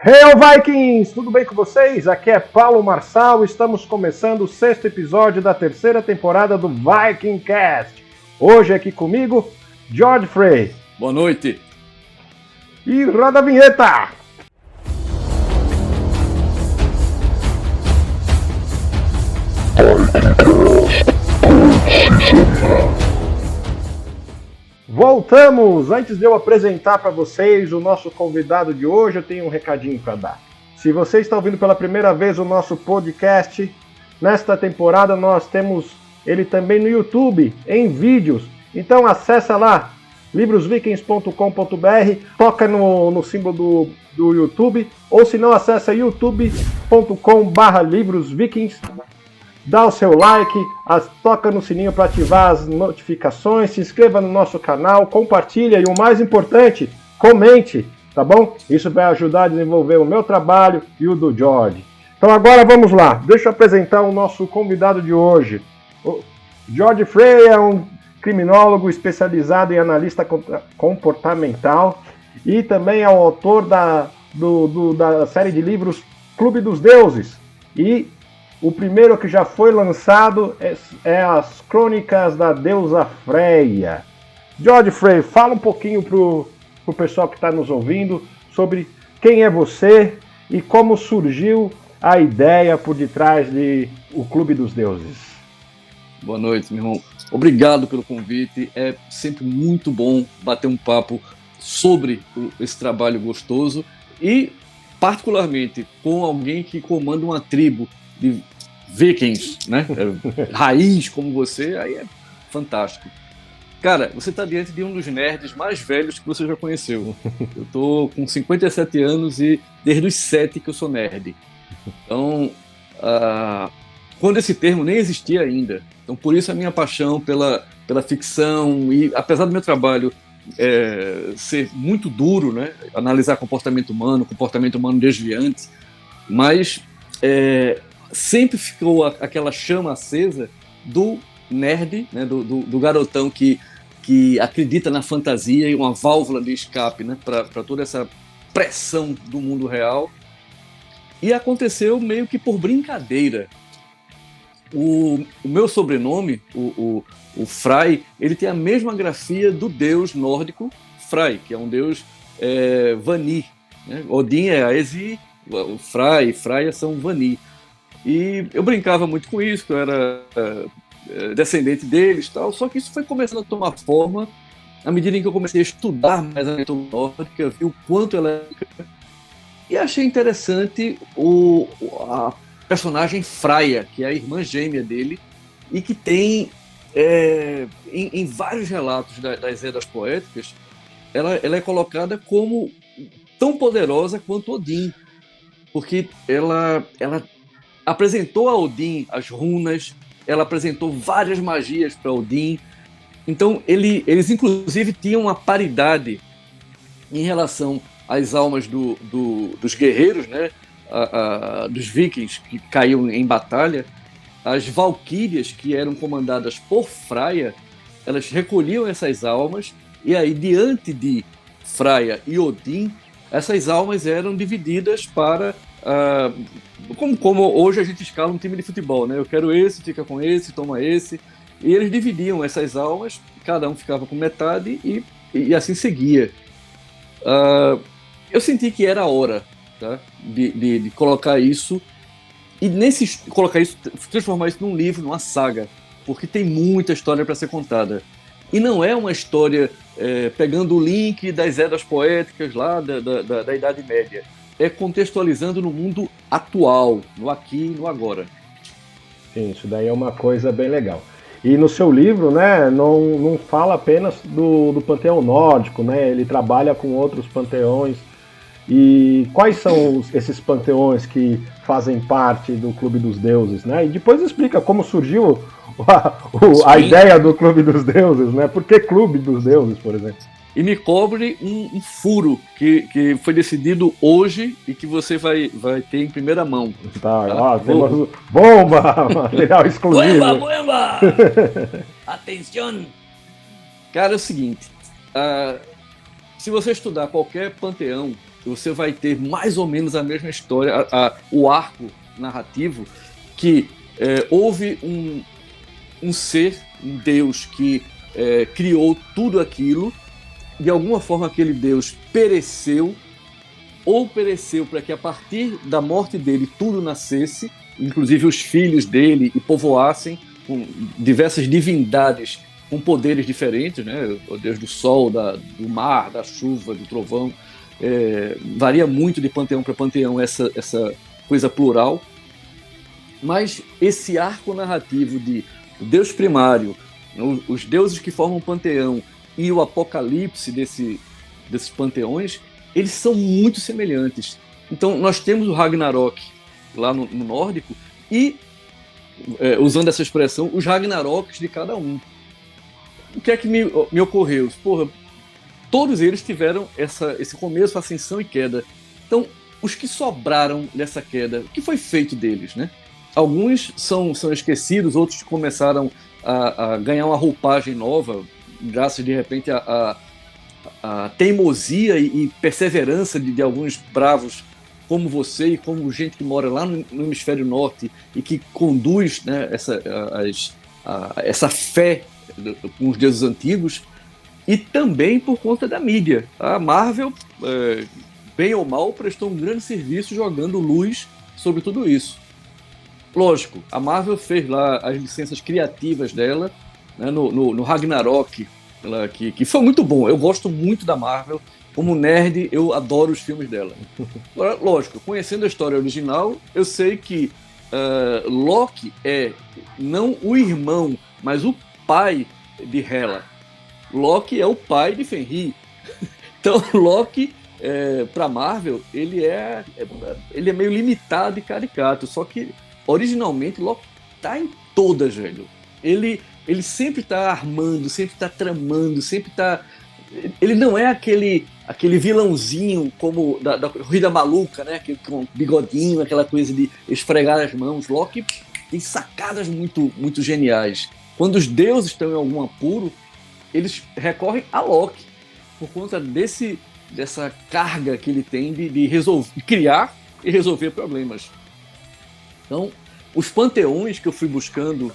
Hail Vikings! Tudo bem com vocês? Aqui é Paulo Marçal, estamos começando o 6º episódio da 3ª temporada do Vikingcast. Hoje aqui comigo, George Frey. Boa noite. E roda a vinheta! Voltamos! Antes de eu apresentar para vocês o nosso convidado de hoje, eu tenho um recadinho para dar. Se você está ouvindo pela primeira vez o nosso podcast, nesta temporada nós temos ele também no YouTube, em vídeos. Então acessa lá, livrosvikings.com.br, toca no símbolo do YouTube, ou se não, acessa youtube.com/livrosvikings. Dá o seu like, toca no sininho para ativar as notificações, se inscreva no nosso canal, compartilha e o mais importante, comente, tá bom? Isso vai ajudar a desenvolver o meu trabalho e o do George. Então agora vamos lá, deixa eu apresentar o nosso convidado de hoje. O George Frey é um criminólogo especializado em analista comportamental e também é o autor da série de livros Clube dos Deuses. E o primeiro que já foi lançado é As Crônicas da Deusa Freya. George Frey, fala um pouquinho pro pessoal que está nos ouvindo sobre quem é você e como surgiu a ideia por detrás de O Clube dos Deuses. Boa noite, meu irmão. Obrigado pelo convite. É sempre muito bom bater um papo sobre esse trabalho gostoso e, particularmente, com alguém que comanda uma tribo de Vikings, né? Raiz como você, aí é fantástico. Cara, você está diante de um dos nerds mais velhos que você já conheceu. Eu tô com 57 anos e desde os 7 que eu sou nerd. Então, quando esse termo nem existia ainda. Então, por isso a minha paixão pela ficção e, apesar do meu trabalho ser muito duro, né? Analisar comportamento humano desviante, mas sempre ficou aquela chama acesa do nerd, né, do garotão que acredita na fantasia e uma válvula de escape, né, para toda essa pressão do mundo real. E aconteceu meio que por brincadeira. O meu sobrenome, o Frey, ele tem a mesma grafia do deus nórdico Frey, que é um deus Vani. Né? Odin é Aesi, o Freya são Vani. E eu brincava muito com isso, que eu era descendente deles, tal. Só que isso foi começando a tomar forma à medida em que eu comecei a estudar mais a mitologia nórdica, vi o quanto ela é. E achei interessante a personagem Freya, que é a irmã gêmea dele, e que tem, em vários relatos das Edas Poéticas, ela é colocada como tão poderosa quanto Odin, porque ela apresentou a Odin as runas, ela apresentou várias magias para Odin. Então, eles inclusive tinham uma paridade em relação às almas dos guerreiros, né? Dos vikings que caíam em batalha. As valquírias, que eram comandadas por Freya, elas recolhiam essas almas, e aí, diante de Freya e Odin, essas almas eram divididas para... como hoje a gente escala um time de futebol, né? Eu quero esse, fica com esse, toma esse. E eles dividiam essas almas, cada um ficava com metade e assim seguia. Eu senti que era a hora, tá? de colocar isso e transformar isso num livro, numa saga, porque tem muita história para ser contada. E não é uma história pegando o link das Edas Poéticas lá da Idade Média. É contextualizando no mundo atual, no aqui e no agora. Sim, isso daí é uma coisa bem legal. E no seu livro, né, não fala apenas do panteão nórdico, né, ele trabalha com outros panteões. E quais são esses panteões que fazem parte do Clube dos Deuses, né? E depois explica como surgiu a ideia do Clube dos Deuses, né? Por que Clube dos Deuses, por exemplo? E me cobre um furo que foi decidido hoje e que você vai ter em primeira mão. Tá? Temos bomba, material exclusivo. Bomba! Atenção! Cara, é o seguinte, se você estudar qualquer panteão você vai ter mais ou menos a mesma história, o arco narrativo, que houve um ser, um Deus que criou tudo aquilo, de alguma forma aquele Deus pereceu, ou pereceu para que a partir da morte dele tudo nascesse, inclusive os filhos dele, e povoassem com diversas divindades com poderes diferentes, né? O Deus do sol, do mar, da chuva, do trovão. Varia muito de panteão para panteão essa coisa plural. Mas esse arco narrativo de Deus primário, os deuses que formam o panteão e o apocalipse desses panteões, eles são muito semelhantes. Então nós temos o Ragnarok lá no nórdico e, usando essa expressão, os Ragnaroks de cada um. O que é que me ocorreu? Porra, todos eles tiveram esse começo, ascensão e queda. Então, os que sobraram dessa queda, o que foi feito deles, né? Alguns são esquecidos, outros começaram a ganhar uma roupagem nova, graças, de repente, a teimosia e perseverança de alguns bravos como você e como gente que mora lá no hemisfério norte e que conduz, né, essa fé com os deuses antigos, e também por conta da mídia. A Marvel, bem ou mal, prestou um grande serviço jogando luz sobre tudo isso. Lógico, a Marvel fez lá as licenças criativas dela, né, no Ragnarok, que foi muito bom. Eu gosto muito da Marvel. Como nerd, eu adoro os filmes dela. Agora, lógico, conhecendo a história original, eu sei que Loki é não o irmão, mas o pai de Hela. Loki é o pai de Fenrir. Então, Loki, para Marvel, ele é meio limitado e caricato. Só que, originalmente, Loki tá em todas, velho. Ele sempre tá armando, sempre tá tramando, sempre tá... Ele não é aquele vilãozinho como da Corrida Maluca, né? Com bigodinho, aquela coisa de esfregar as mãos. Loki tem sacadas muito, muito geniais. Quando os deuses estão em algum apuro, eles recorrem a Loki, por conta dessa carga que ele tem de criar e resolver problemas. Então, os panteões que eu fui buscando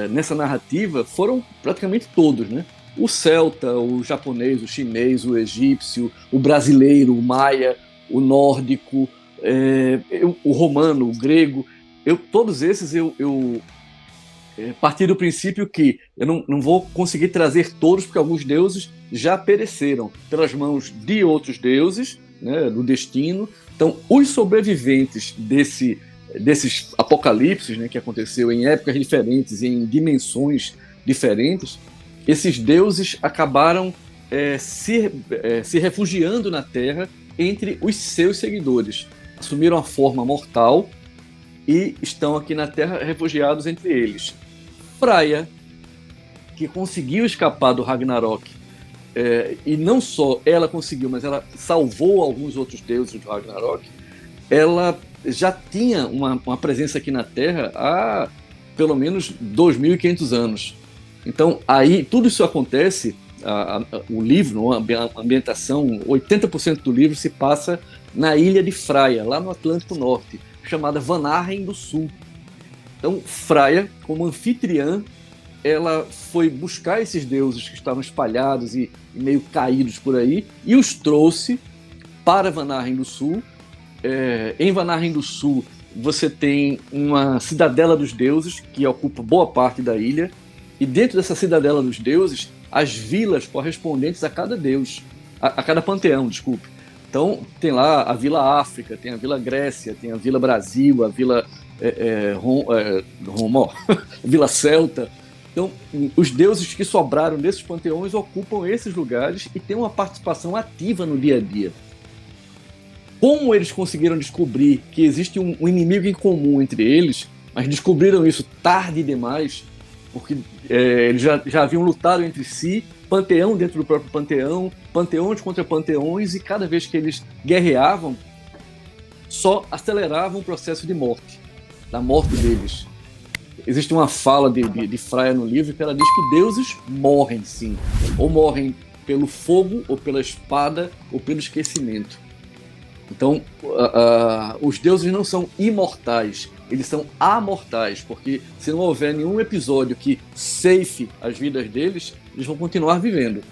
nessa narrativa foram praticamente todos, né? O celta, o japonês, o chinês, o egípcio, o brasileiro, o maia, o nórdico, o romano, o grego. Todos esses eu parti do princípio que eu não vou conseguir trazer todos, porque alguns deuses já pereceram pelas mãos de outros deuses, né, do destino. Então, os sobreviventes desses apocalipses, né, que aconteceu em épocas diferentes, em dimensões diferentes, esses deuses acabaram se refugiando na Terra entre os seus seguidores. Assumiram a forma mortal e estão aqui na Terra refugiados entre eles. Freya, que conseguiu escapar do Ragnarok, e não só ela conseguiu, mas ela salvou alguns outros deuses do Ragnarok, ela já tinha uma presença aqui na Terra há pelo menos 2.500 anos. Então, aí, tudo isso acontece, o livro, a ambientação, 80% do livro se passa na ilha de Freya, lá no Atlântico Norte, chamada Vanarren do Sul. Então, Freya, como anfitriã, ela foi buscar esses deuses que estavam espalhados e meio caídos por aí, e os trouxe para Vanarren do Sul. Em Vanarren do Sul, você tem uma cidadela dos deuses, que ocupa boa parte da ilha, e dentro dessa cidadela dos deuses, as vilas correspondentes a cada deus, a cada panteão, desculpe. Então, tem lá a Vila África, tem a Vila Grécia, tem a Vila Brasil, a Vila Vila Celta. Então, os deuses que sobraram desses panteões ocupam esses lugares e têm uma participação ativa no dia a dia. Como eles conseguiram descobrir que existe um inimigo em comum entre eles, mas descobriram isso tarde demais, porque eles já haviam lutado entre si, panteão dentro do próprio panteão, panteões contra panteões, e cada vez que eles guerreavam, só aceleravam o processo de morte, da morte deles. Existe uma fala de Freya no livro que ela diz que deuses morrem, sim, ou morrem pelo fogo, ou pela espada, ou pelo esquecimento. Então, os deuses não são imortais, eles são amortais, porque se não houver nenhum episódio que ceife as vidas deles, eles vão continuar vivendo.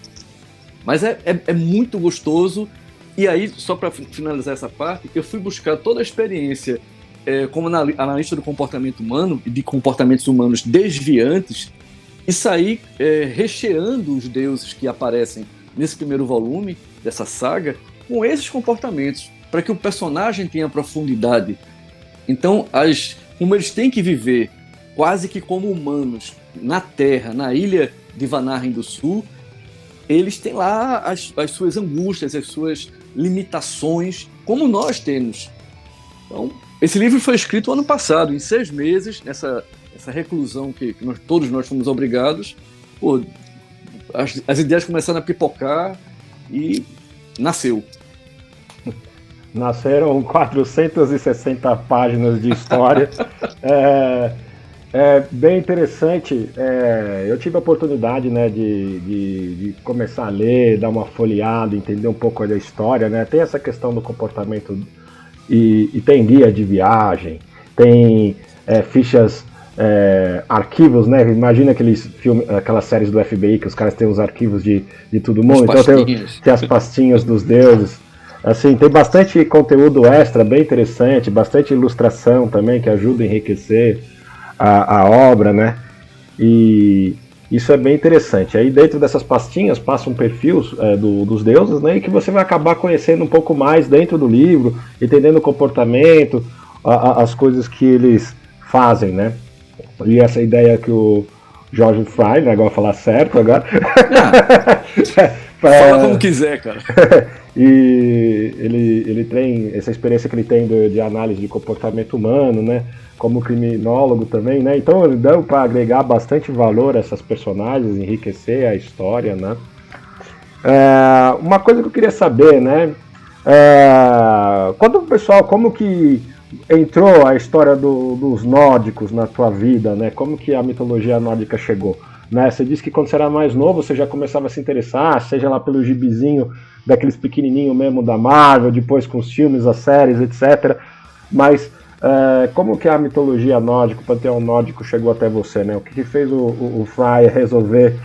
Mas é muito gostoso. E aí, só para finalizar essa parte, eu fui buscar toda a experiência como analista do comportamento humano e de comportamentos humanos desviantes e saí recheando os deuses que aparecem nesse primeiro volume dessa saga com esses comportamentos, para que o personagem tenha profundidade. Então, como eles têm que viver quase que como humanos na Terra, na ilha de Vanaheim do Sul, eles têm lá as suas angústias, as suas limitações, como nós temos. Então, esse livro foi escrito ano passado, em 6 meses, essa reclusão que todos nós fomos obrigados. Pô, as ideias começaram a pipocar e nasceu. Nasceram 460 páginas de história. É bem interessante. Eu tive a oportunidade, né, de começar a ler, dar uma folheada, entender um pouco da história, né? Tem essa questão do comportamento e tem guia de viagem, tem fichas, arquivos, né? Imagina aquelas séries do FBI que os caras têm os arquivos de todo mundo. Então tem as pastinhas dos deuses. Assim, tem bastante conteúdo extra, bem interessante, bastante ilustração também que ajuda a enriquecer a obra, né? E isso é bem interessante. Aí dentro dessas pastinhas passa um perfil dos deuses, né? E que você vai acabar conhecendo um pouco mais dentro do livro, entendendo o comportamento, as coisas que eles fazem, né? E essa ideia que o George Fry, né? Agora falar certo agora. Fala como quiser, cara. E ele tem essa experiência que ele tem de análise de comportamento humano, né? Como criminólogo também, né? Então ele deu para agregar bastante valor a essas personagens, enriquecer a história, né? Uma coisa que eu queria saber, né? Conta pro pessoal como que entrou a história dos nórdicos na tua vida, né? Como que a mitologia nórdica chegou? Né? Você disse que quando você era mais novo você já começava a se interessar, seja lá pelo gibizinho daqueles pequenininhos mesmo da Marvel, depois com os filmes, as séries, etc. Mas como que a mitologia nórdica, o panteão nórdico chegou até você, né? O que fez o Fry resolver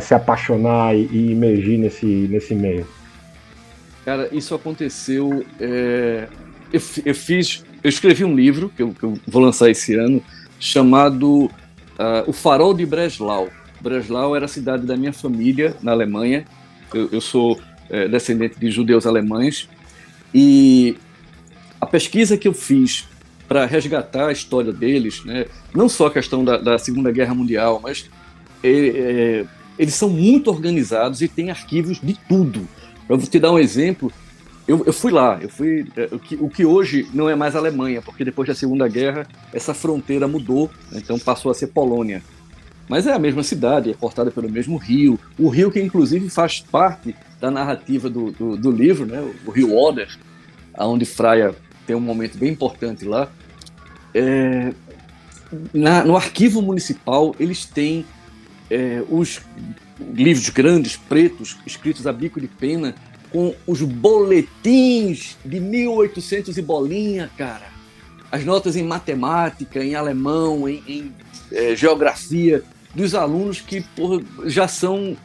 se apaixonar e imergir nesse meio? Cara, isso aconteceu... Eu escrevi um livro que eu vou lançar esse ano, chamado O Farol de Breslau. Breslau era a cidade da minha família na Alemanha. Eu sou descendente de judeus alemães, e a pesquisa que eu fiz para resgatar a história deles, né, não só a questão da Segunda Guerra Mundial, mas eles são muito organizados e têm arquivos de tudo. Para te dar um exemplo, eu fui lá, o que hoje não é mais Alemanha, porque depois da Segunda Guerra essa fronteira mudou, então passou a ser Polônia. Mas é a mesma cidade, é cortada pelo mesmo rio, o rio que inclusive faz parte da narrativa do livro, né, o rio Oder, onde Freya tem um momento bem importante lá. No arquivo municipal eles têm os livros grandes, pretos, escritos a bico de pena, com os boletins de 1800 e bolinha, cara. As notas em matemática, em alemão, em geografia, dos alunos que, porra, já são...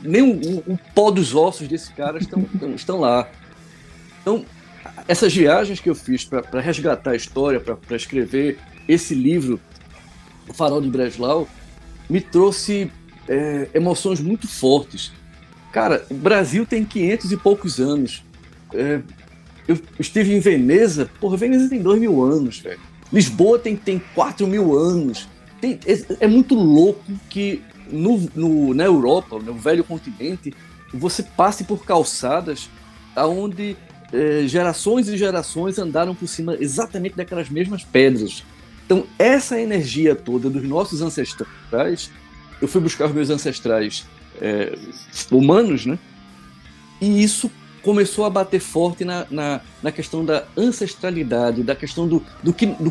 nem o pó dos ossos desses caras estão lá. Então, essas viagens que eu fiz para resgatar a história, para escrever esse livro, O Farol de Breslau, me trouxe emoções muito fortes. Cara, o Brasil tem 500 e poucos anos. Eu estive em Veneza. Porra, Veneza tem 2.000 anos, velho. Lisboa tem 4.000 anos. É muito louco que na Europa, no velho continente, você passe por calçadas onde gerações e gerações andaram por cima exatamente daquelas mesmas pedras. Então, essa energia toda dos nossos ancestrais, eu fui buscar os meus ancestrais humanos, né? E isso começou a bater forte na questão da ancestralidade, da questão do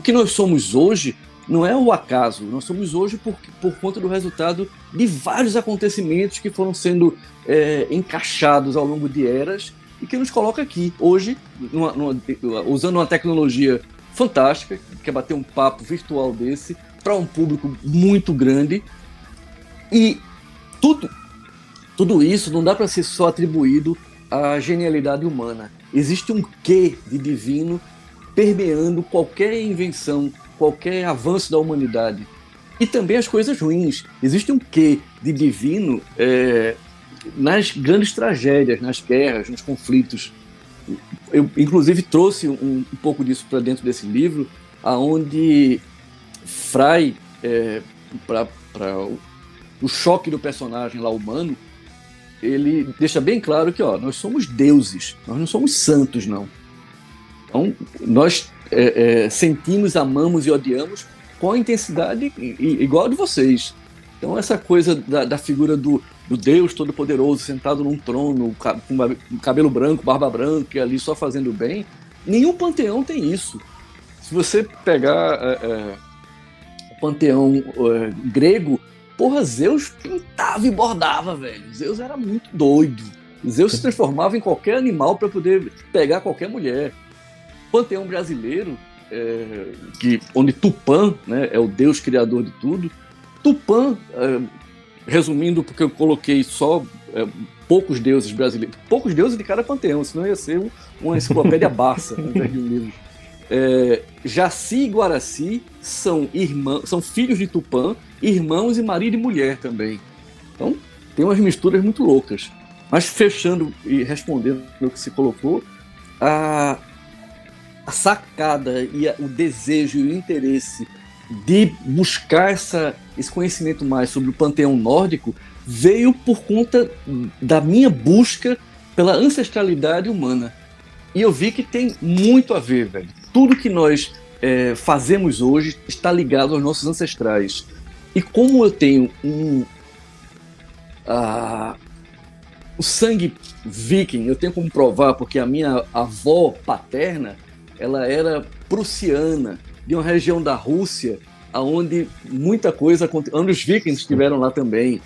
que nós somos hoje. Não é o acaso, nós somos hoje por conta do resultado de vários acontecimentos que foram sendo encaixados ao longo de eras e que nos coloca aqui, hoje, usando uma tecnologia fantástica, que é bater um papo virtual desse, para um público muito grande. E tudo isso não dá para ser só atribuído à genialidade humana. Existe um quê de divino permeando qualquer invenção, qualquer avanço da humanidade. E também as coisas ruins. Existe um quê de divino nas grandes tragédias, nas guerras, nos conflitos. Eu, inclusive, trouxe um pouco disso para dentro desse livro, aonde Fry, para o choque do personagem lá humano, ele deixa bem claro que nós somos deuses, nós não somos santos, não. Então, nós sentimos, amamos e odiamos com a intensidade igual a de vocês. Então, essa coisa da figura do Deus Todo-Poderoso sentado num trono, com cabelo branco, barba branca, e ali só fazendo bem, nenhum panteão tem isso. Se você pegar o panteão grego, porra, Zeus pintava e bordava, velho. Zeus era muito doido. Zeus se transformava em qualquer animal para poder pegar qualquer mulher. Panteão brasileiro, onde Tupã, né, é o deus criador de tudo. Tupã, resumindo, porque eu coloquei só poucos deuses brasileiros, poucos deuses de cada panteão, senão ia ser uma enciclopédia Barça, ao invés de um livro. Jaci e Guaraci são filhos de Tupã, irmãos e marido e mulher também. Então, tem umas misturas muito loucas. Mas fechando e respondendo o que se colocou, a sacada e o desejo e o interesse de buscar esse conhecimento mais sobre o panteão nórdico veio por conta da minha busca pela ancestralidade humana. E eu vi que tem muito a ver, velho. Tudo que nós fazemos hoje está ligado aos nossos ancestrais. E como eu tenho o sangue viking, eu tenho como provar, porque a minha avó paterna, ela era prussiana, de uma região da Rússia, onde muita coisa, onde os vikings estiveram lá também.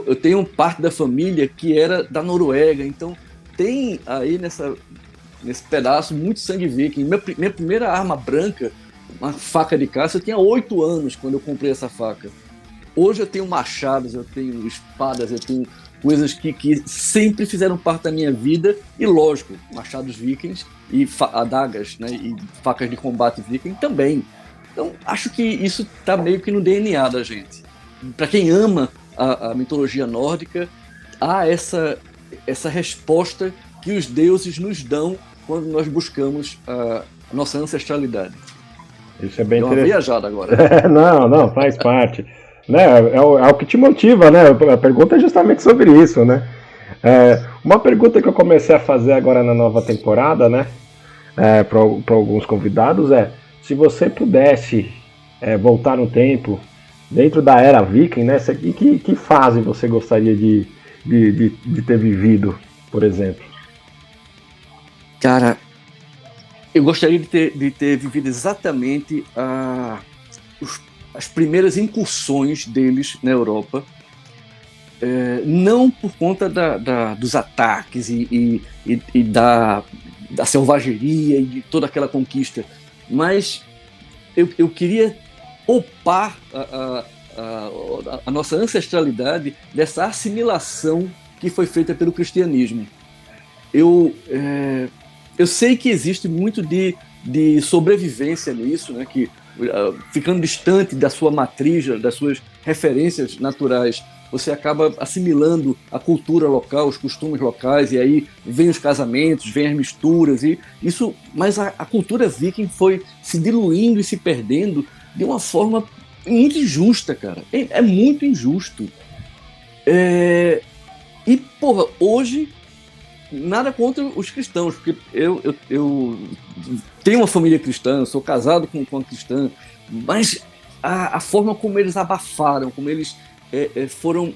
Eu tenho parte da família que era da Noruega, então tem aí nesse pedaço muito sangue viking. Minha primeira arma branca, uma faca de caça, eu tinha 8 anos quando eu comprei essa faca. Hoje eu tenho machados, eu tenho espadas, eu tenho coisas que sempre fizeram parte da minha vida, e lógico, machados vikings e adagas, né, e facas de combate viking também. Então acho que isso está meio que no DNA da gente. Para quem ama a mitologia nórdica, há essa resposta que os deuses nos dão quando nós buscamos a nossa ancestralidade. Isso é bem interessante. Deu uma viajada agora. Não, faz parte. Né? É o que te motiva, né? A pergunta é justamente sobre isso, né? Uma pergunta que eu comecei a fazer agora na nova temporada, né? Para alguns convidados se você pudesse voltar no tempo dentro da era viking, né? Que fase você gostaria de ter vivido, por exemplo? Cara, eu gostaria de ter vivido exatamente as primeiras incursões deles na Europa, não por conta dos ataques e da selvageria e de toda aquela conquista, mas eu queria poupar a nossa ancestralidade dessa assimilação que foi feita pelo cristianismo. Eu sei que existe muito de sobrevivência nisso, né, que ficando distante da sua matriz, das suas referências naturais, você acaba assimilando a cultura local, os costumes locais, e aí vem os casamentos, vem as misturas, mas a cultura viking foi se diluindo e se perdendo de uma forma muito injusta, cara. É muito injusto. E, porra, hoje, nada contra os cristãos, porque eu tenho uma família cristã, sou casado com uma cristã, mas a forma como eles abafaram, como eles foram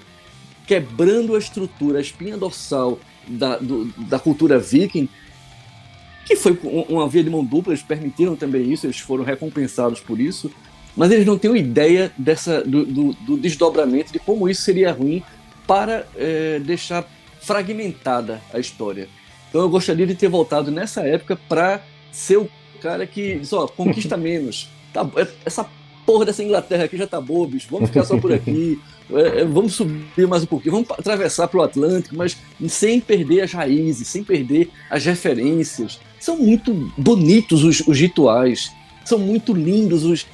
quebrando a estrutura, a espinha dorsal da cultura viking, que foi uma via de mão dupla, eles permitiram também isso, eles foram recompensados por isso, mas eles não têm ideia do desdobramento, de como isso seria ruim para deixar fragmentada a história. Então eu gostaria de ter voltado nessa época para ser o cara que diz, ó, conquista menos. Tá, essa porra dessa Inglaterra aqui já tá boa, bicho. Vamos ficar só por aqui. Vamos subir mais um pouquinho. Vamos atravessar para o Atlântico, mas sem perder as raízes, sem perder as referências. São muito bonitos os rituais. São muito lindos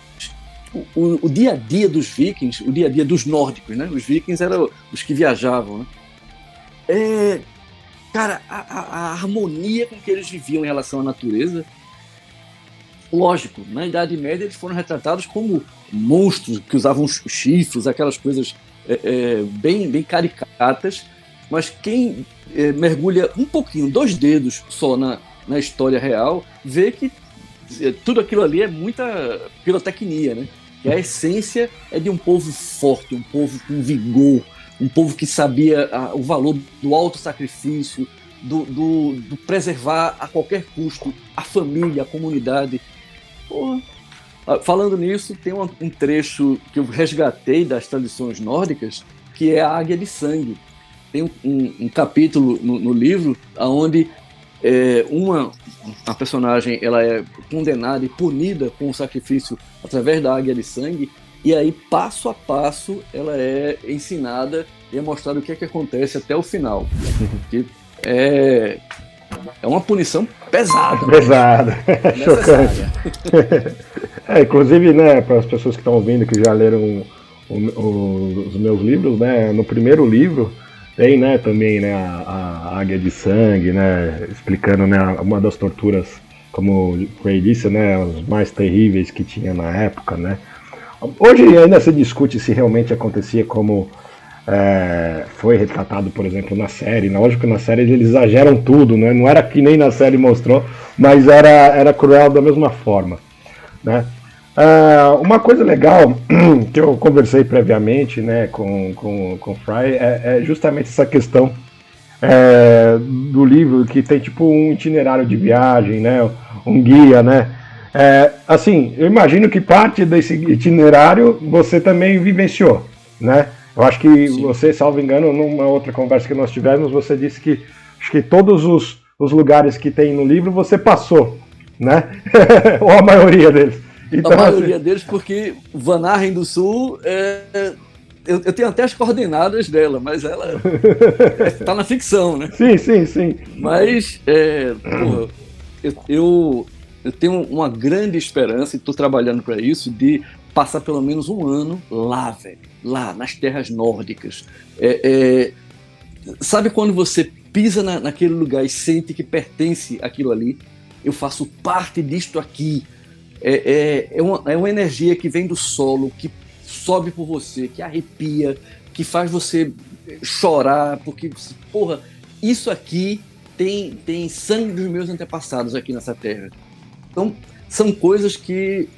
o dia a dia dos vikings, o dia a dia dos nórdicos, né? Os vikings eram os que viajavam, né? Cara, a harmonia com que eles viviam em relação à natureza. Lógico, na Idade Média eles foram retratados como monstros que usavam chifres, aquelas coisas bem caricatas, mas quem mergulha um pouquinho, 2 dedos só na história real, vê que tudo aquilo ali é muita pirotecnia, né? E a essência é de um povo forte, um povo com vigor, um povo que sabia o valor do auto-sacrifício, do preservar a qualquer custo a família, a comunidade. Porra. Falando nisso, tem um trecho que eu resgatei das tradições nórdicas, que é a Águia de Sangue. Tem um capítulo no livro onde a personagem ela é condenada e punida com o sacrifício através da Águia de Sangue, e aí, passo a passo, ela é ensinada e é mostrado o que acontece até o final. Que é uma punição pesada. Pesada, chocante. Inclusive, né, para as pessoas que estão ouvindo, que já leram os meus livros, né, no primeiro livro tem, né, também, né, a Águia de Sangue, né, explicando, né, uma das torturas, como o Ray disse, né, as mais terríveis que tinha na época, né. Hoje ainda se discute se realmente acontecia como foi retratado, por exemplo, na série. Lógico que na série eles exageram tudo, né? Não era que nem na série mostrou, mas era cruel da mesma forma, né? Uma coisa legal que eu conversei previamente, né, com o Fry é justamente essa questão do livro, que tem tipo um itinerário de viagem, né, um guia, né? Assim, eu imagino que parte desse itinerário você também vivenciou, né? Eu acho que Sim. Você, salvo engano, numa outra conversa que nós tivemos, você disse que acho que todos os lugares que tem no livro você passou, né? Ou a maioria deles. Então, a maioria deles, porque Vanahem do Sul, eu tenho até as coordenadas dela, mas ela está na ficção, né? Sim. Mas, porra, eu tenho uma grande esperança, e estou trabalhando para isso, de passar pelo menos um ano lá, velho. Lá, nas terras nórdicas. Sabe quando você pisa naquele lugar e sente que pertence àquilo ali? Eu faço parte disto aqui. É uma energia que vem do solo, que sobe por você, que arrepia, que faz você chorar, porque, porra, isso aqui tem sangue dos meus antepassados aqui nessa terra. Então, são coisas que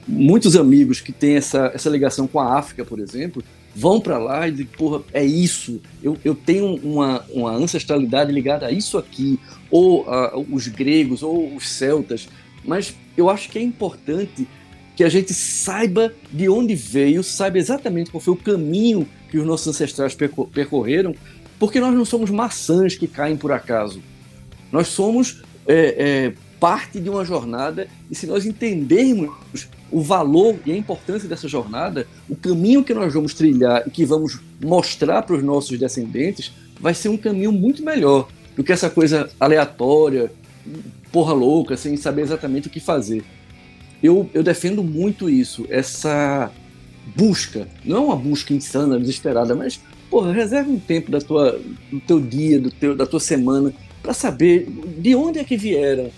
muitos amigos que têm essa ligação com a África, por exemplo, vão para lá e dizem, porra, é isso, eu tenho uma ancestralidade ligada a isso aqui, ou os gregos, ou os celtas, mas eu acho que é importante que a gente saiba de onde veio, saiba exatamente qual foi o caminho que os nossos ancestrais percorreram, porque nós não somos maçãs que caem por acaso, nós somos parte de uma jornada, e se nós entendermos o valor e a importância dessa jornada, o caminho que nós vamos trilhar e que vamos mostrar para os nossos descendentes vai ser um caminho muito melhor do que essa coisa aleatória, porra louca, sem saber exatamente o que fazer. Eu defendo muito isso, essa busca, não é uma busca insana, desesperada, mas, porra, reserva um tempo do teu dia, da tua semana, para saber de onde é que vieram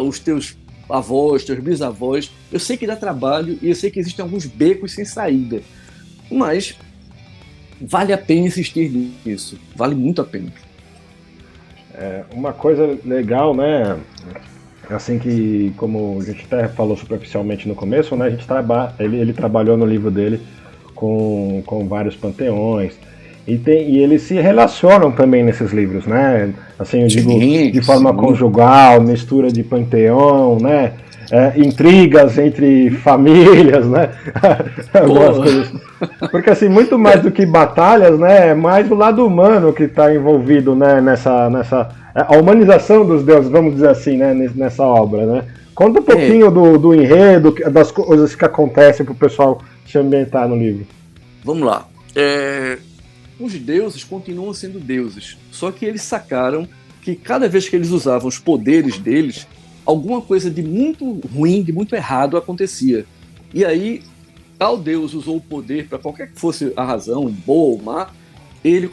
os teus avós, teus bisavós. Eu sei que dá trabalho e eu sei que existem alguns becos sem saída, mas vale a pena insistir nisso, vale muito a pena. Uma coisa legal, né, assim, que como a gente até falou superficialmente no começo, né, ele trabalhou no livro dele com vários panteões, e eles se relacionam também nesses livros, né? Assim, eu digo, de forma conjugal, mistura de panteão, né? intrigas entre famílias, né? Eu gosto disso. Porque assim, muito mais do que batalhas, né? É mais o lado humano que está envolvido, né? Nessa a humanização dos deuses, vamos dizer assim, né? Nessa obra, né? Conta um pouquinho do enredo, das coisas que acontecem para o pessoal se ambientar no livro. Vamos lá. Os deuses continuam sendo deuses, só que eles sacaram que cada vez que eles usavam os poderes deles, alguma coisa de muito ruim, de muito errado acontecia. E aí, tal deus usou o poder para qualquer que fosse a razão, boa ou má, ele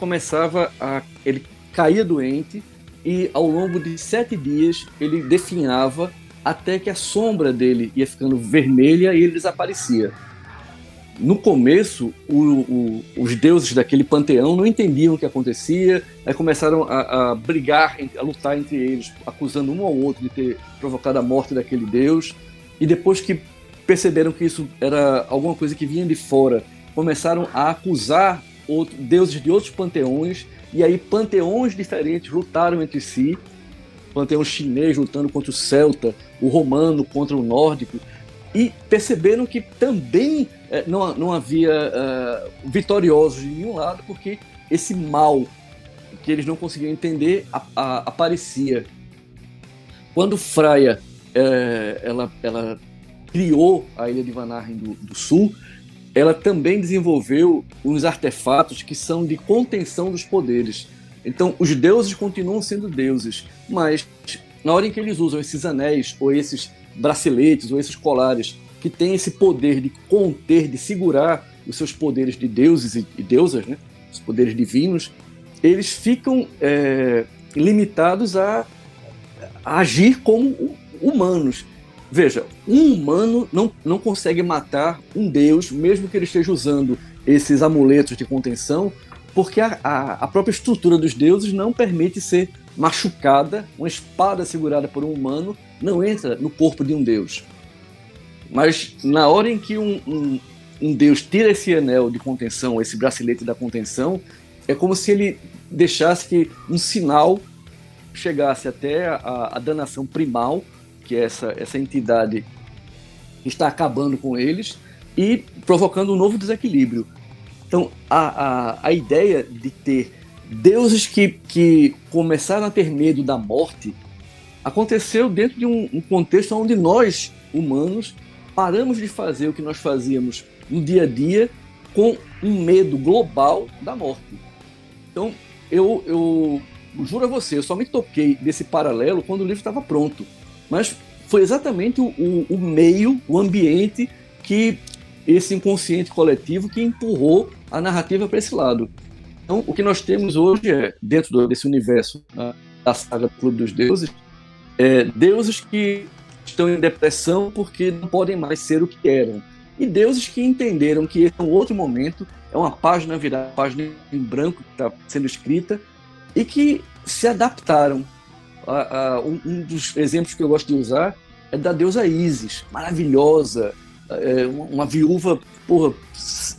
caía doente e ao longo de 7 dias ele definhava até que a sombra dele ia ficando vermelha e ele desaparecia. No começo, os deuses daquele panteão não entendiam o que acontecia, aí começaram a brigar, a lutar entre eles, acusando um ao outro de ter provocado a morte daquele deus, e depois que perceberam que isso era alguma coisa que vinha de fora, começaram a acusar deuses de outros panteões, e aí panteões diferentes lutaram entre si, o panteão chinês lutando contra o celta, o romano contra o nórdico, e perceberam que também não havia vitoriosos de nenhum lado, porque esse mal que eles não conseguiam entender aparecia. Quando Freya ela criou a ilha de Vanaheim do Sul, ela também desenvolveu uns artefatos que são de contenção dos poderes. Então, os deuses continuam sendo deuses, mas na hora em que eles usam esses anéis ou esses braceletes ou esses colares que têm esse poder de conter, de segurar os seus poderes de deuses e deusas, né? Os poderes divinos, eles ficam limitados a agir como humanos. Veja, um humano não consegue matar um deus, mesmo que ele esteja usando esses amuletos de contenção, porque a própria estrutura dos deuses não permite ser machucada. Uma espada segurada por um humano não entra no corpo de um deus. Mas na hora em que um deus tira esse anel de contenção, esse bracelete da contenção, é como se ele deixasse que um sinal chegasse até a danação primal, que é essa entidade que está acabando com eles e provocando um novo desequilíbrio. Então, a ideia de ter deuses que começaram a ter medo da morte aconteceu dentro de um contexto onde nós, humanos, paramos de fazer o que nós fazíamos no dia a dia com um medo global da morte. Então, eu juro a você, eu só me toquei desse paralelo quando o livro estava pronto. Mas foi exatamente o meio, o ambiente, que esse inconsciente coletivo que empurrou a narrativa para esse lado. Então, o que nós temos hoje dentro desse universo da saga do Clube dos Deuses, deuses que estão em depressão porque não podem mais ser o que eram. E deuses que entenderam que esse é um outro momento, é uma página virada, página em branco que está sendo escrita, e que se adaptaram. Um dos exemplos que eu gosto de usar é da deusa Ísis, maravilhosa, uma viúva,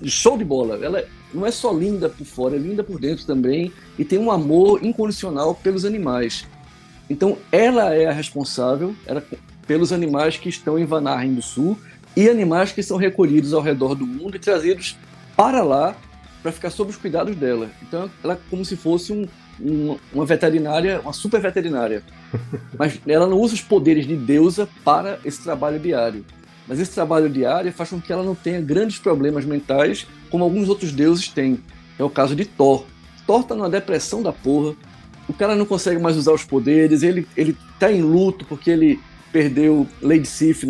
show de bola. Ela não é só linda por fora, é linda por dentro também, e tem um amor incondicional pelos animais. Então ela é a responsável pelos animais que estão em Vanaheim do Sul e animais que são recolhidos ao redor do mundo e trazidos para lá para ficar sob os cuidados dela. Então ela é como se fosse uma veterinária, uma super veterinária. Mas ela não usa os poderes de deusa para esse trabalho diário. Mas esse trabalho diário faz com que ela não tenha grandes problemas mentais como alguns outros deuses têm. É o caso de Thor. Thor tá numa depressão da porra. O cara não consegue mais usar os poderes. Ele tá em luto porque ele perdeu Lady Sif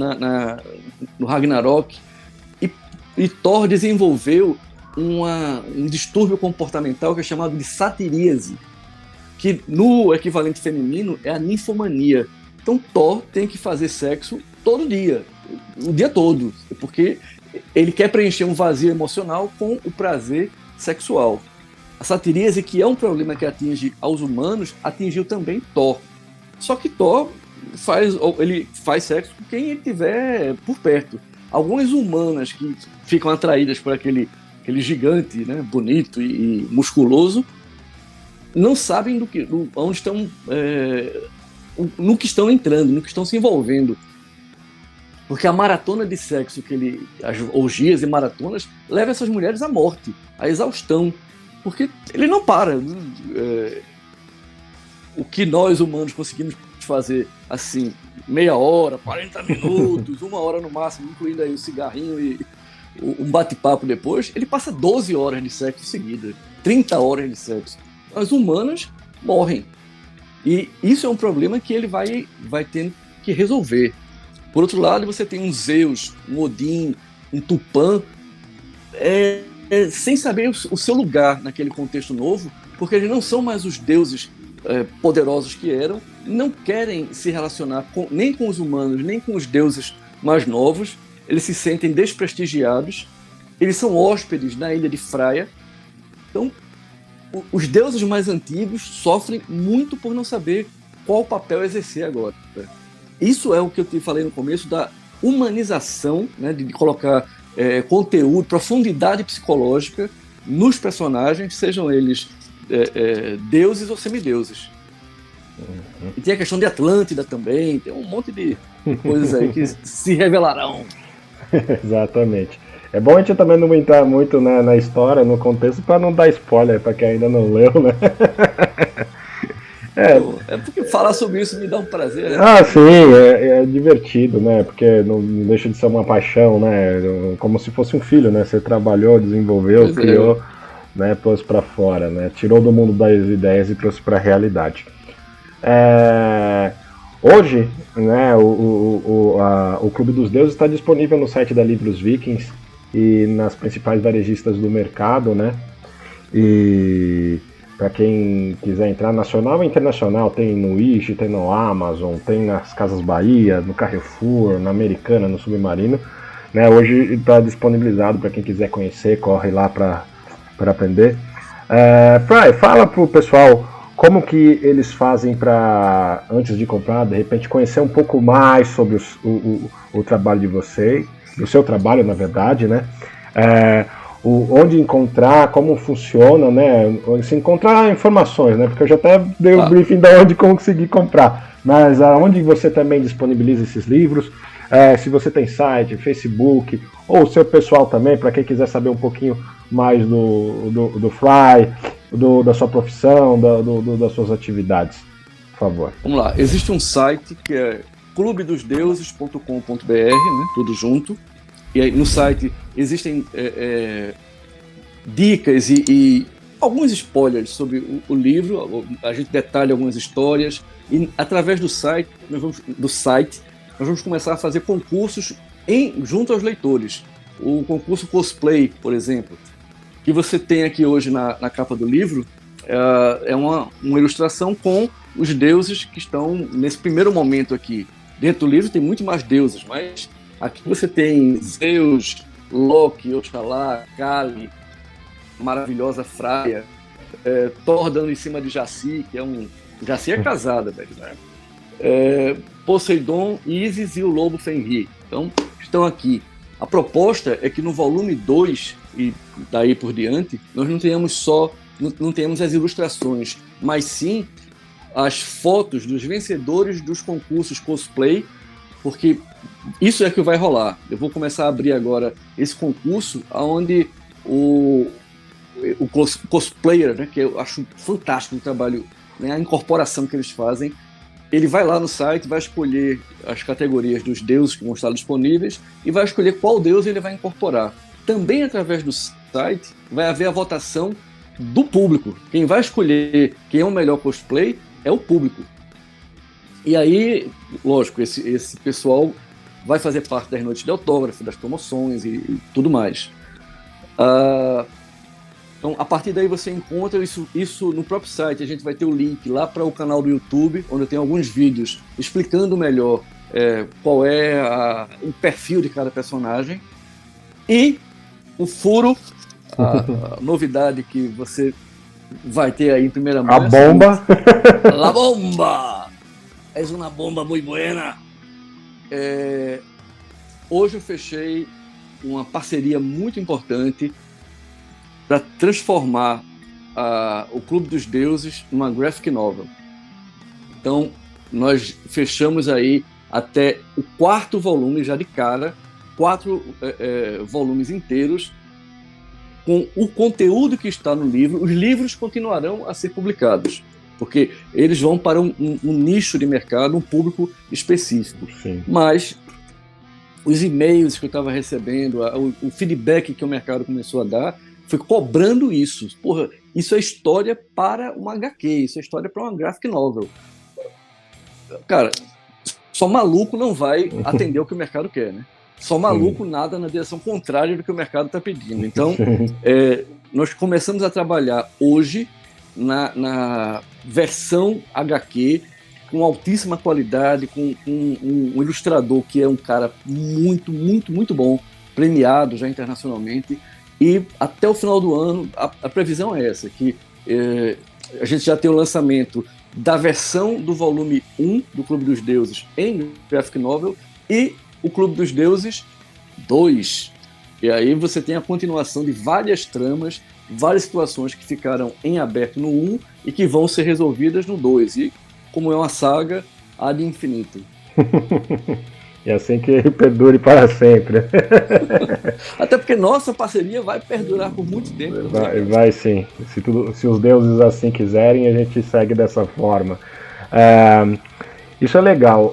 no Ragnarok. E Thor desenvolveu um distúrbio comportamental que é chamado de satiríase, que no equivalente feminino é a ninfomania. Então Thor tem que fazer sexo todo dia, o dia todo, porque ele quer preencher um vazio emocional com o prazer sexual. A satiríase, que é um problema que atinge aos humanos, atingiu também Thor. Só que Thor faz sexo com quem ele tiver por perto. Algumas humanas que ficam atraídas por aquele gigante, né, bonito e musculoso, não sabem onde estão, no que estão entrando, no que estão se envolvendo. Porque a maratona de sexo as orgias e maratonas levam essas mulheres à morte, à exaustão, porque ele não para. O que nós humanos conseguimos fazer assim, meia hora, 40 minutos, 1 hora no máximo, incluindo aí o cigarrinho e um bate-papo depois, ele passa 12 horas de sexo seguida, 30 horas de sexo. As humanas morrem. E isso é um problema que ele vai tendo que resolver. Por outro lado, você tem um Zeus, um Odin, um Tupã, sem saber o seu lugar naquele contexto novo, porque eles não são mais os deuses poderosos que eram, não querem se relacionar nem com os humanos, nem com os deuses mais novos, eles se sentem desprestigiados, eles são hóspedes na ilha de Freia. Então, os deuses mais antigos sofrem muito por não saber qual papel exercer agora. Isso é o que eu te falei no começo da humanização, né, de colocar conteúdo, profundidade psicológica nos personagens, sejam eles deuses ou semideuses. E tem a questão de Atlântida também, tem um monte de coisas aí que se revelarão. Exatamente. É bom a gente também não entrar muito, né, na história, no contexto, para não dar spoiler para quem ainda não leu, né? É porque falar sobre isso me dá um prazer, né? Ah, sim, é divertido, né? Porque não deixa de ser uma paixão, né? Como se fosse um filho, né? Você trabalhou, desenvolveu, criou, né? Trouxe para fora, né? Tirou do mundo das ideias e trouxe para a realidade. Hoje, né? O Clube dos Deuses está disponível no site da Livros Vikings e nas principais varejistas do mercado, né? E para quem quiser entrar, nacional e internacional, tem no Wish, tem no Amazon, tem nas Casas Bahia, no Carrefour, na Americana, no Submarino, né? Hoje está disponibilizado para quem quiser conhecer, corre lá para aprender. Fry, fala pro pessoal como que eles fazem para, antes de comprar, de repente conhecer um pouco mais sobre o trabalho de vocês, do seu trabalho, na verdade, né? Onde encontrar, como funciona, né? Se encontrar informações, né? Porque eu já até dei o briefing de onde conseguir comprar. Mas aonde você também disponibiliza esses livros? Se você tem site, Facebook, ou o seu pessoal também, para quem quiser saber um pouquinho mais do Fry, da sua profissão, das suas atividades, por favor. Vamos lá, existe um site que é clubedosdeuses.com.br, né? Tudo junto. E aí no site existem dicas e alguns spoilers sobre o livro. A gente detalha algumas histórias e através do site nós vamos começar a fazer concursos junto aos leitores. O concurso cosplay, por exemplo, que você tem aqui hoje na capa do livro, é uma ilustração com os deuses que estão nesse primeiro momento aqui. Dentro do livro tem muito mais deuses, mas aqui você tem Zeus, Loki, Oxalá, Kali, maravilhosa Freia, Thor dando em cima de Jaci, que é Jaci é casada, velho, né? Poseidon, Ísis e o lobo Fenrir. Então, estão aqui. A proposta é que no volume 2 e daí por diante, nós não tenhamos as ilustrações, mas sim as fotos dos vencedores dos concursos cosplay, porque isso é que vai rolar. Eu vou começar a abrir agora esse concurso, onde o cosplayer, né, que eu acho fantástico o trabalho, né, a incorporação que eles fazem, ele vai lá no site, vai escolher as categorias dos deuses que vão estar disponíveis e vai escolher qual deus ele vai incorporar. Também através do site vai haver a votação do público. Quem vai escolher quem é o melhor cosplay é o público. E aí, lógico, esse pessoal vai fazer parte das noites de autógrafo, das promoções e tudo mais. Então, a partir daí você encontra isso no próprio site. A gente vai ter o link lá para o canal do YouTube, onde eu tenho alguns vídeos explicando melhor qual é o perfil de cada personagem. E o furo, a novidade que você vai ter aí em primeira mão. A bomba! La bomba! É uma bomba muito buena. Hoje eu fechei uma parceria muito importante para transformar o Clube dos Deuses numa graphic novel. Então, nós fechamos aí até o 4º volume, já de cara, 4 volumes inteiros, com o conteúdo que está no livro. Os livros continuarão a ser publicados, porque eles vão para um nicho de mercado, um público específico. Sim. Mas os e-mails que eu estava recebendo, o feedback que o mercado começou a dar, foi cobrando isso. Porra, isso é história para uma HQ, isso é história para uma graphic novel. Cara, só maluco não vai atender o que o mercado quer, né? Só maluco nada na direção contrária do que o mercado está pedindo. Então, nós começamos a trabalhar hoje na versão HQ, com altíssima qualidade, com um ilustrador que é um cara muito, muito, muito bom, premiado já internacionalmente, e até o final do ano a previsão é essa, que a gente já tem o lançamento da versão do volume 1 do Clube dos Deuses em graphic novel e o Clube dos Deuses 2. E aí você tem a continuação de várias tramas, várias situações que ficaram em aberto no 1 e que vão ser resolvidas no 2. E como é uma saga, ad infinito. E assim que perdure para sempre. Até porque nossa parceria vai perdurar por muito tempo. Vai sim. Se os deuses assim quiserem, a gente segue dessa forma. Isso é legal.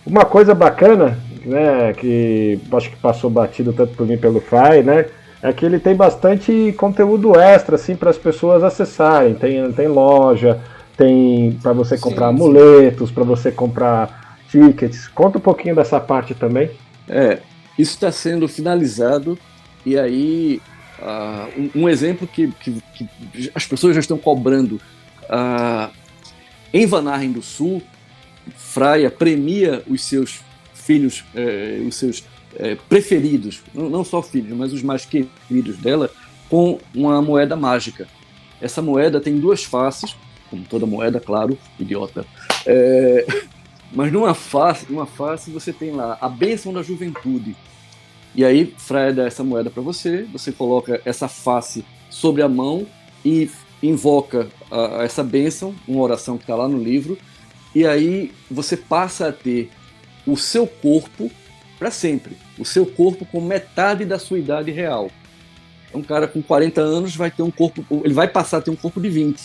Uma coisa bacana, né, que acho que passou batido tanto por mim pelo Fry, né, é que ele tem bastante conteúdo extra assim, para as pessoas acessarem. Tem loja, tem para você comprar amuletos, para você comprar tickets. Conta um pouquinho dessa parte também. Isso está sendo finalizado, e aí um exemplo que as pessoas já estão cobrando. Em Vanaheim do Sul, Freya premia os seus filhos, os seus preferidos, não só filhos, mas os mais queridos dela, com uma moeda mágica. Essa moeda tem 2 faces, como toda moeda, claro, idiota. Mas numa face você tem lá a bênção da juventude. E aí Freya dá essa moeda para você coloca essa face sobre a mão e invoca essa bênção, uma oração que está lá no livro, e aí você passa a ter o seu corpo para sempre, o seu corpo com metade da sua idade real. Um cara com 40 anos vai ter um corpo, ele vai passar a ter um corpo de 20,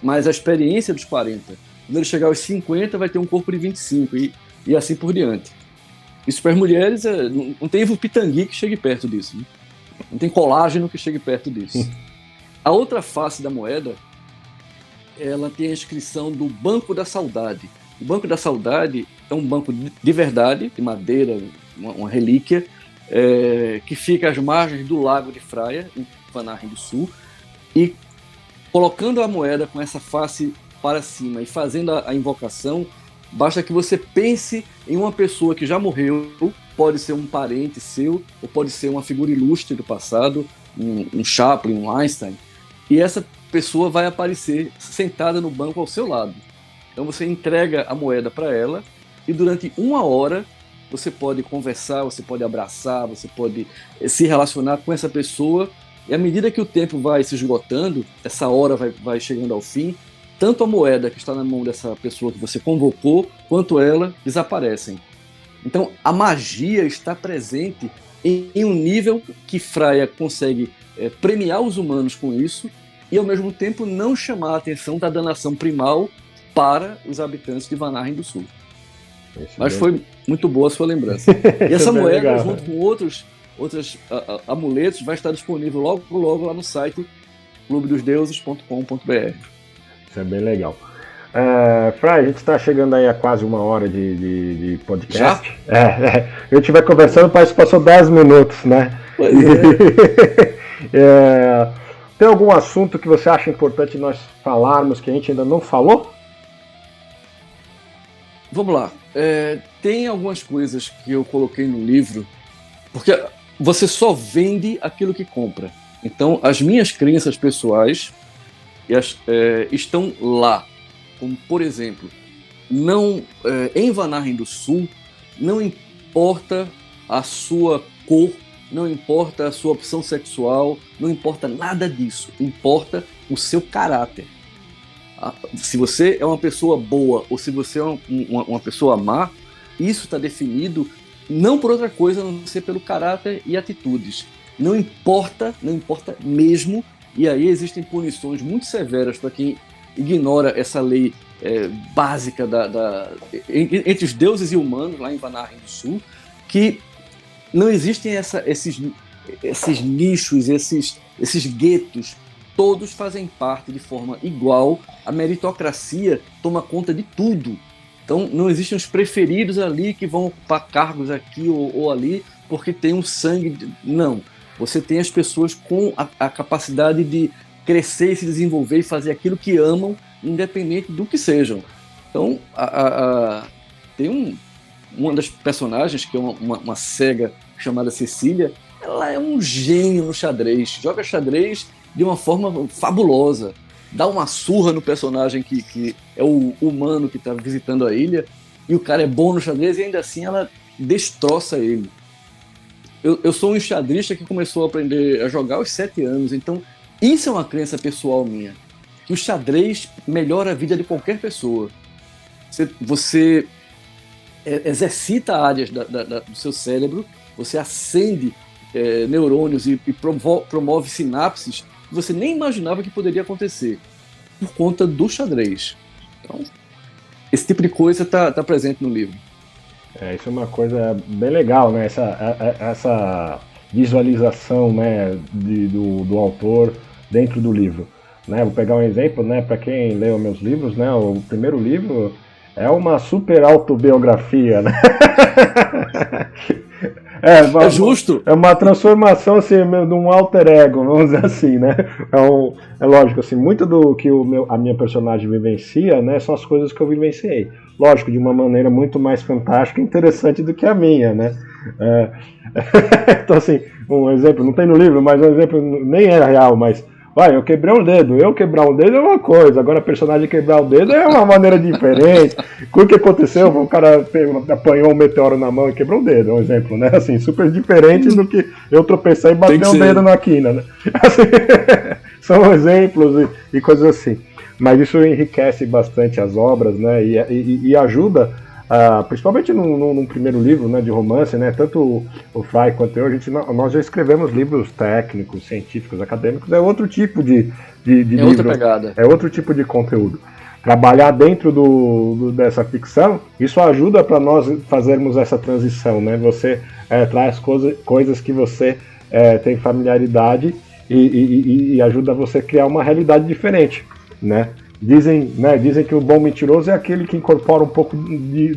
mas a experiência dos 40, quando ele chegar aos 50 vai ter um corpo de 25 e assim por diante. Isso para as mulheres, não tem Ivo Pitangui que chegue perto disso, né? Não tem colágeno que chegue perto disso. A outra face da moeda, ela tem a inscrição do Banco da Saudade. O Banco da Saudade é um banco de verdade, de madeira, uma relíquia, que fica às margens do Lago de Freya, em Vanaheim do Sul, e colocando a moeda com essa face para cima e fazendo a invocação, basta que você pense em uma pessoa que já morreu, pode ser um parente seu, ou pode ser uma figura ilustre do passado, um Chaplin, um Einstein, e essa pessoa vai aparecer sentada no banco ao seu lado. Então você entrega a moeda para ela e durante 1 hora você pode conversar, você pode abraçar, você pode se relacionar com essa pessoa, e à medida que o tempo vai se esgotando, essa hora vai chegando ao fim, tanto a moeda que está na mão dessa pessoa que você convocou, quanto ela desaparecem. Então a magia está presente em um nível que Freya consegue premiar os humanos com isso e ao mesmo tempo não chamar a atenção da danação primal para os habitantes de Vanaheim do Sul. Mas foi muito boa a sua lembrança. E essa moeda, junto com outros amuletos, vai estar disponível logo lá no site clubedosdeuses.com.br. Isso é bem legal. Fry, a gente está chegando aí a quase 1 hora de podcast. Já? A gente vai conversando, parece que passou 10 minutos, né? Pois tem algum assunto que você acha importante nós falarmos que a gente ainda não falou? Vamos lá. Tem algumas coisas que eu coloquei no livro, porque você só vende aquilo que compra. Então, as minhas crenças pessoais estão lá. Como, por exemplo, em Vanaheim do Sul, não importa a sua cor, não importa a sua opção sexual, não importa nada disso. Importa o seu caráter. Se você é uma pessoa boa ou se você é uma pessoa má, isso está definido não por outra coisa, a não ser pelo caráter e atitudes. Não importa mesmo, e aí existem punições muito severas para quem ignora essa lei básica entre os deuses e humanos, lá em Vanaheim do Sul, que não existem esses nichos, esses guetos, todos fazem parte de forma igual, a meritocracia toma conta de tudo. Então não existem os preferidos ali que vão ocupar cargos aqui ou ali porque tem um sangue. Não, você tem as pessoas com a capacidade de crescer e se desenvolver e fazer aquilo que amam, independente do que sejam. Então tem uma das personagens, que é uma cega chamada Cecília, ela é um gênio no xadrez, joga xadrez de uma forma fabulosa, dá uma surra no personagem que é o humano que está visitando a ilha, e o cara é bom no xadrez e ainda assim ela destroça ele. Eu sou um enxadrista que começou a aprender a jogar aos 7 anos, então isso é uma crença pessoal minha, que o xadrez melhora a vida de qualquer pessoa. Você exercita áreas do seu cérebro, você acende neurônios e promove sinapses que você nem imaginava que poderia acontecer por conta do xadrez. Então, esse tipo de coisa está presente no livro. Isso é uma coisa bem legal, né? Essa visualização, né, do autor dentro do livro. Né? Vou pegar um exemplo, né, para quem leu meus livros, né, o primeiro livro é uma super autobiografia, né? É justo. É uma transformação assim, de um alter ego, vamos dizer assim, né? É lógico, assim, muito do que a minha personagem vivencia, né, são as coisas que eu vivenciei. Lógico, de uma maneira muito mais fantástica e interessante do que a minha, né? Então, assim, um exemplo, não tem no livro, mas um exemplo nem é real, mas eu quebrei um dedo. Eu quebrar um dedo é uma coisa, agora a personagem quebrar o dedo é uma maneira diferente. O que aconteceu? O cara apanhou um meteoro na mão e quebrou o dedo, é um exemplo, né? Assim, super diferente do que eu tropecei e bati o dedo na quina, né? Assim, são exemplos e coisas assim. Mas isso enriquece bastante as obras, né? E ajuda, principalmente num primeiro livro, né, de romance, né? Tanto o Fry quanto eu, nós já escrevemos livros técnicos, científicos, acadêmicos. É outro tipo de livro. Outra pegada. É outro tipo de conteúdo. Trabalhar dentro dessa ficção, isso ajuda para nós fazermos essa transição, né? Você traz coisas que você tem familiaridade e ajuda você a criar uma realidade diferente, né? Dizem que o bom mentiroso é aquele que incorpora um pouco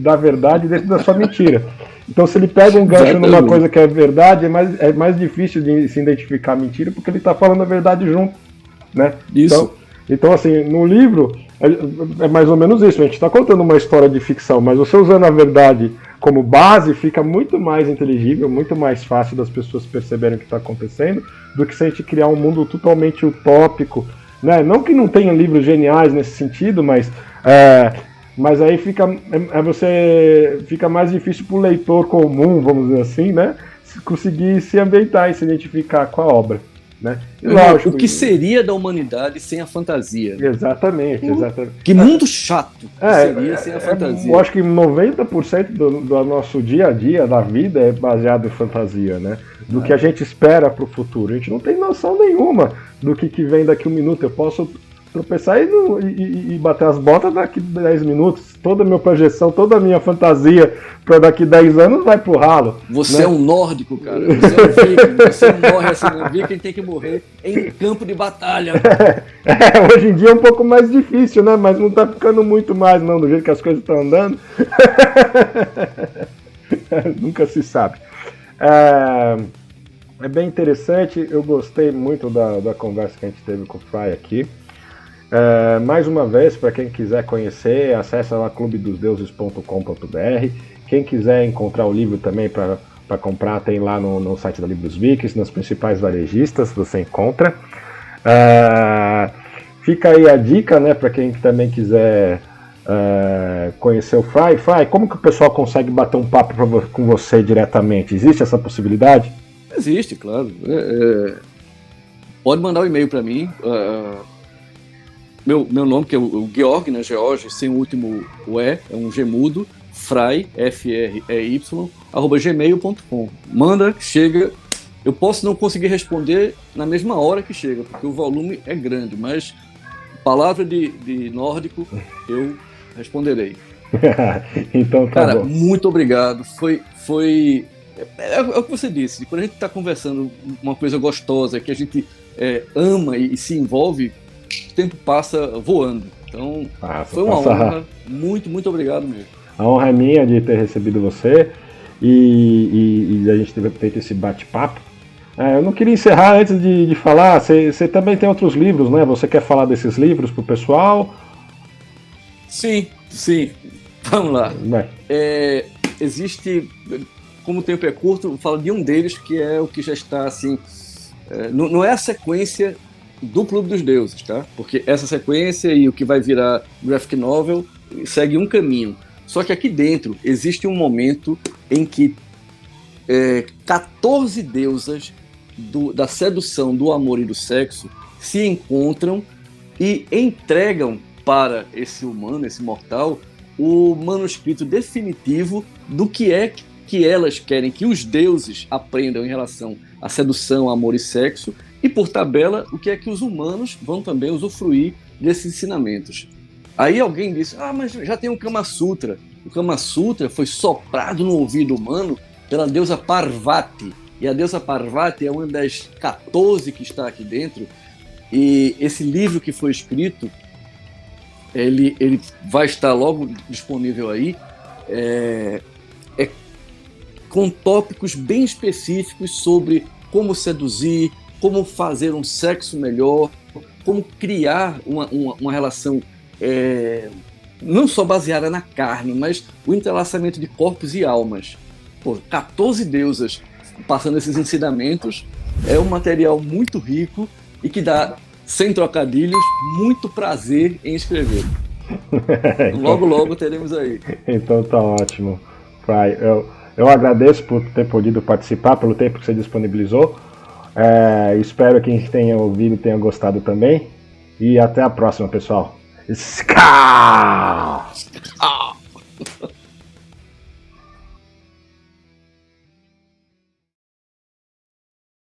da verdade dentro da sua mentira. Então, se ele pega um gancho numa coisa que é verdade, é mais difícil de se identificar a mentira, porque ele está falando a verdade junto, né? Isso. Então, assim, no livro é mais ou menos isso. A gente está contando uma história de ficção, mas você usando a verdade como base fica muito mais inteligível, muito mais fácil das pessoas perceberem o que está acontecendo, do que se a gente criar um mundo totalmente utópico, né? Não que não tenha livros geniais nesse sentido, mas aí fica mais difícil para o leitor comum, vamos dizer assim, né, conseguir se ambientar e se identificar com a obra, né? E lógico, o que seria da humanidade sem a fantasia? Exatamente. Que mundo chato seria sem a fantasia. Eu acho que 90% do nosso dia a dia, da vida, é baseado em fantasia, né? Do que a gente espera para o futuro. A gente não tem noção nenhuma do que vem daqui 1 minuto. Eu posso tropeçar e bater as botas daqui 10 minutos. Toda a minha projeção, toda a minha fantasia para daqui 10 anos vai pro ralo. Você, né? É um nórdico, cara. Você é um viking. Você morre assim, um viking tem que morrer em campo de batalha. Hoje em dia é um pouco mais difícil, né? Mas não tá ficando muito mais, não, do jeito que as coisas estão andando. Nunca se sabe. É bem interessante, eu gostei muito da conversa que a gente teve com o Fry aqui. Mais uma vez, para quem quiser conhecer, acesse lá clubedosdeuses.com.br. Quem quiser encontrar o livro também para comprar, tem lá no site da Livros Vikings, nas principais varejistas você encontra. Fica aí a dica, né, para quem também quiser conhecer o Fry. Fry, como que o pessoal consegue bater um papo com você diretamente? Existe essa possibilidade? Existe, claro. Pode mandar um e-mail para mim. Meu nome, que é o Georg, né, George, sem o último O é um G mudo, frey, frey, @gmail.com. Manda, chega. Eu posso não conseguir responder na mesma hora que chega, porque o volume é grande, mas palavra de nórdico, eu responderei. Então tá Cara, bom. muito obrigado. É o que você disse, quando a gente está conversando uma coisa gostosa, que a gente ama e se envolve, o tempo passa voando. Então, foi uma honra. Muito, muito obrigado mesmo. A honra é minha de ter recebido você e a gente ter feito esse bate-papo. Eu não queria encerrar antes de falar, você também tem outros livros, né? Você quer falar desses livros pro pessoal? Sim. Vamos lá. Existe, como o tempo é curto, eu falo de um deles que é o que já está assim. Não é a sequência do Clube dos Deuses, tá? Porque essa sequência e o que vai virar graphic novel segue um caminho. Só que aqui dentro existe um momento em que 14 deusas da sedução, do amor e do sexo se encontram e entregam para esse humano, esse mortal, o manuscrito definitivo do que é que elas querem que os deuses aprendam em relação à sedução, amor e sexo, e por tabela, o que é que os humanos vão também usufruir desses ensinamentos. Aí alguém disse, mas já tem o Kama Sutra. O Kama Sutra foi soprado no ouvido humano pela deusa Parvati, e a deusa Parvati é uma das 14 que está aqui dentro, e esse livro que foi escrito, ele vai estar logo disponível aí, com tópicos bem específicos sobre como seduzir, como fazer um sexo melhor, como criar uma relação não só baseada na carne, mas o entrelaçamento de corpos e almas. 14 deusas passando esses ensinamentos, é um material muito rico e que dá, sem trocadilhos, muito prazer em escrever. Então, logo teremos aí. Então tá ótimo. Eu agradeço por ter podido participar, pelo tempo que você disponibilizou. Espero que quem tenha ouvido tenha gostado também. E até a próxima, pessoal. Ska!